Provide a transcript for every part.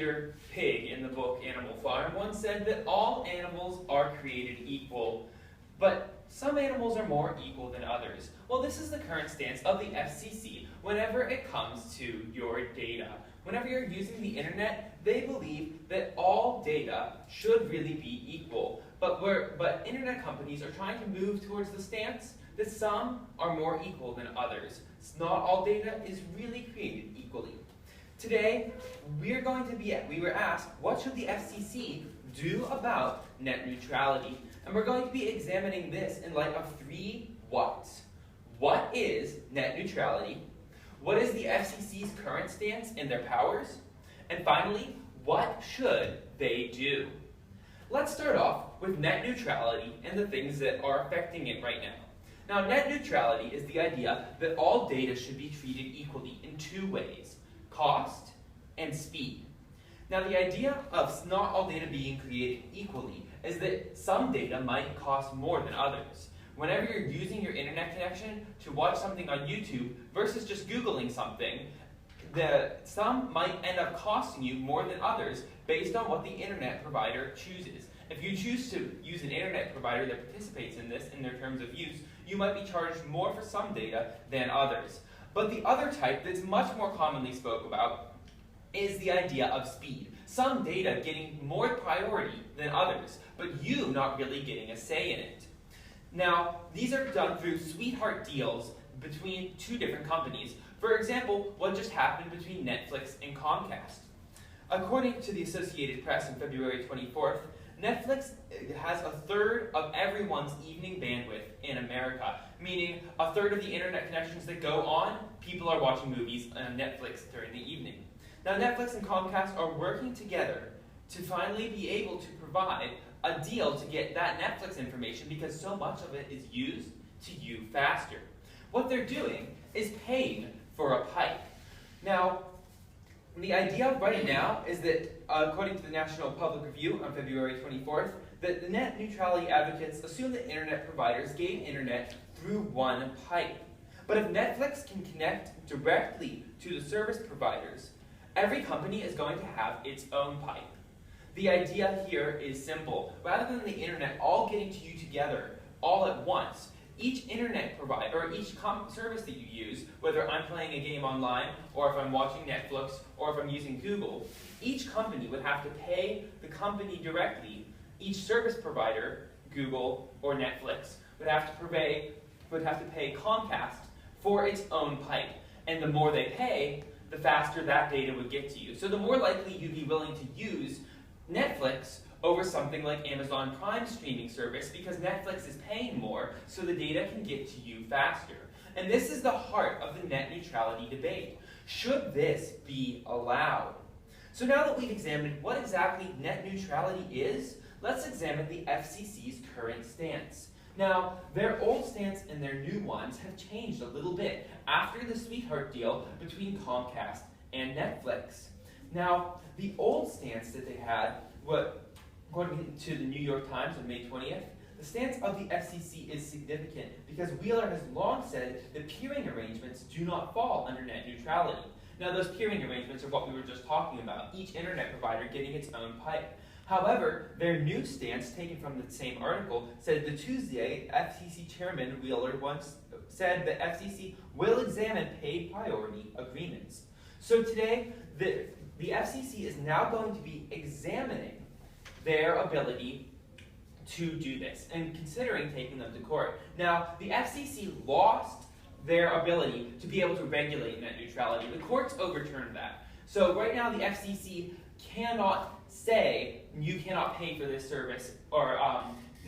Peter Pig in the book Animal Farm once said that all animals are created equal, but some animals are more equal than others. Well, this is the current stance of the FCC whenever it comes to your data. Whenever you're using the internet, they believe that all data should really be equal. But internet companies are trying to move towards the stance that some are more equal than others. Not all data is really created equally. Today, we were asked, what should the FCC do about net neutrality? And we're going to be examining this in light of three whats. What is net neutrality? What is the FCC's current stance and their powers? And finally, what should they do? Let's start off with net neutrality and the things that are affecting it right now. Now, net neutrality is the idea that all data should be treated equally in two ways: cost and speed. Now, the idea of not all data being created equally is that some data might cost more than others. Whenever you're using your internet connection to watch something on YouTube versus just Googling something, some might end up costing you more than others based on what the internet provider chooses. If you choose to use an internet provider that participates in this in their terms of use, you might be charged more for some data than others. But the other type that's much more commonly spoke about is the idea of speed. Some data getting more priority than others, but you not really getting a say in it. Now, these are done through sweetheart deals between two different companies. For example, what just happened between Netflix and Comcast. According to the Associated Press on February 24th, Netflix has a third of everyone's evening bandwidth in America, meaning a third of the internet connections that go on, people are watching movies on Netflix during the evening. Now, Netflix and Comcast are working together to finally be able to provide a deal to get that Netflix information because so much of it is used to you faster. What they're doing is paying for a pipe. Now, the idea right now is that, according to the National Public Review on February 24th, that the net neutrality advocates assume that internet providers gain internet through one pipe. But if Netflix can connect directly to the service providers, every company is going to have its own pipe. The idea here is simple. Rather than the internet all getting to you together all at once, each internet provider, or each service that you use, whether I'm playing a game online, or if I'm watching Netflix, or if I'm using Google, each company would have to pay the company directly. Each service provider, Google or Netflix, would have to pay Comcast for its own pipe. And the more they pay, the faster that data would get to you. So the more likely you'd be willing to use Netflix over something like Amazon Prime streaming service because Netflix is paying more so the data can get to you faster. And this is the heart of the net neutrality debate. Should this be allowed? So now that we've examined what exactly net neutrality is, let's examine the FCC's current stance. Now, their old stance and their new ones have changed a little bit after the sweetheart deal between Comcast and Netflix. Now, the old stance that they had, according to the New York Times on May 20th, the stance of the FCC is significant because Wheeler has long said that peering arrangements do not fall under net neutrality. Now, those peering arrangements are what we were just talking about, each internet provider getting its own pipe. However, their new stance, taken from the same article, said that Tuesday, FCC Chairman Wheeler once said that FCC will examine paid priority agreements. So today, the FCC is now going to be examining their ability to do this and considering taking them to court. Now, the FCC lost their ability to be able to regulate net neutrality. The courts overturned that. So right now, the FCC cannot say you cannot pay for this service, or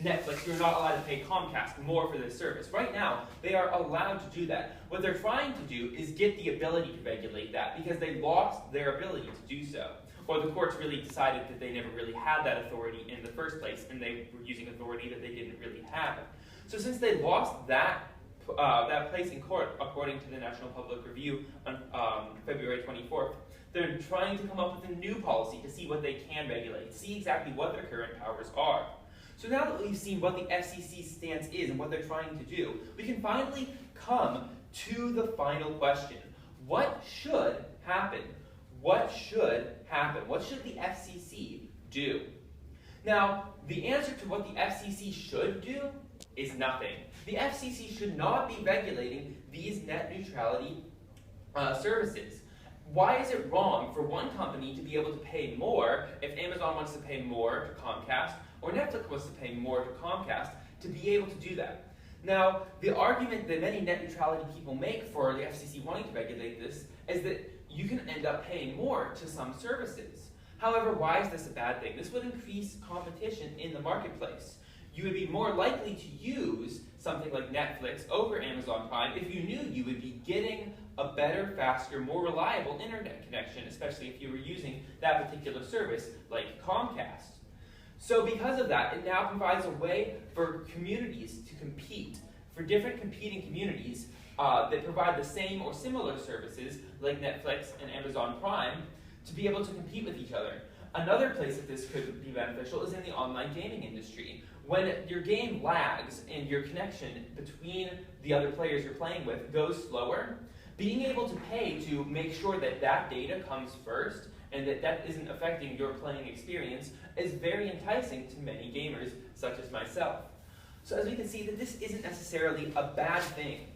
Netflix, you're not allowed to pay Comcast more for this service. Right now, they are allowed to do that. What they're trying to do is get the ability to regulate that because they lost their ability to do so. Or the courts really decided that they never really had that authority in the first place and they were using authority that they didn't really have. So since they lost that place in court, according to the National Public Review on February 24th, they're trying to come up with a new policy to see what they can regulate, see exactly what their current powers are. So now that we've seen what the FCC's stance is and what they're trying to do, we can finally come to the final question. What should happen? what should happen? What should the FCC do? Now, the answer to what the FCC should do is nothing. The FCC should not be regulating these net neutrality services. Why is it wrong for one company to be able to pay more if Amazon wants to pay more to Comcast, or Netflix wants to pay more to Comcast to be able to do that? Now, the argument that many net neutrality people make for the FCC wanting to regulate this is that you can end up paying more to some services. However, why is this a bad thing? This would increase competition in the marketplace. You would be more likely to use something like Netflix over Amazon Prime if you knew you would be getting a better, faster, more reliable internet connection, especially if you were using that particular service like Comcast. So because of that, it now provides a way for communities to compete, for different competing communities that provide the same or similar services like Netflix and Amazon Prime to be able to compete with each other. Another place that this could be beneficial is in the online gaming industry. When your game lags and your connection between the other players you're playing with goes slower, being able to pay to make sure that that data comes first and that that isn't affecting your playing experience is very enticing to many gamers, such as myself. So as we can see, that this isn't necessarily a bad thing.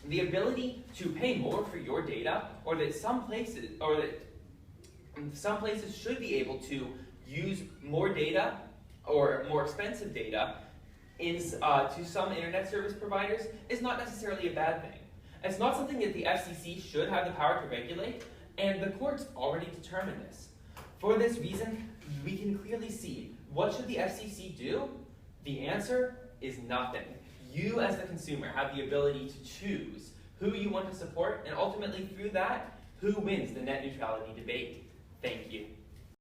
The ability to pay more for your data, or that some places should be able to use more data or more expensive data to some internet service providers, is not necessarily a bad thing. It's not something that the FCC should have the power to regulate, and the courts already determined this. For this reason, we can clearly see, what should the FCC do? The answer is nothing. You as the consumer have the ability to choose who you want to support, and ultimately through that, who wins the net neutrality debate. Thank you.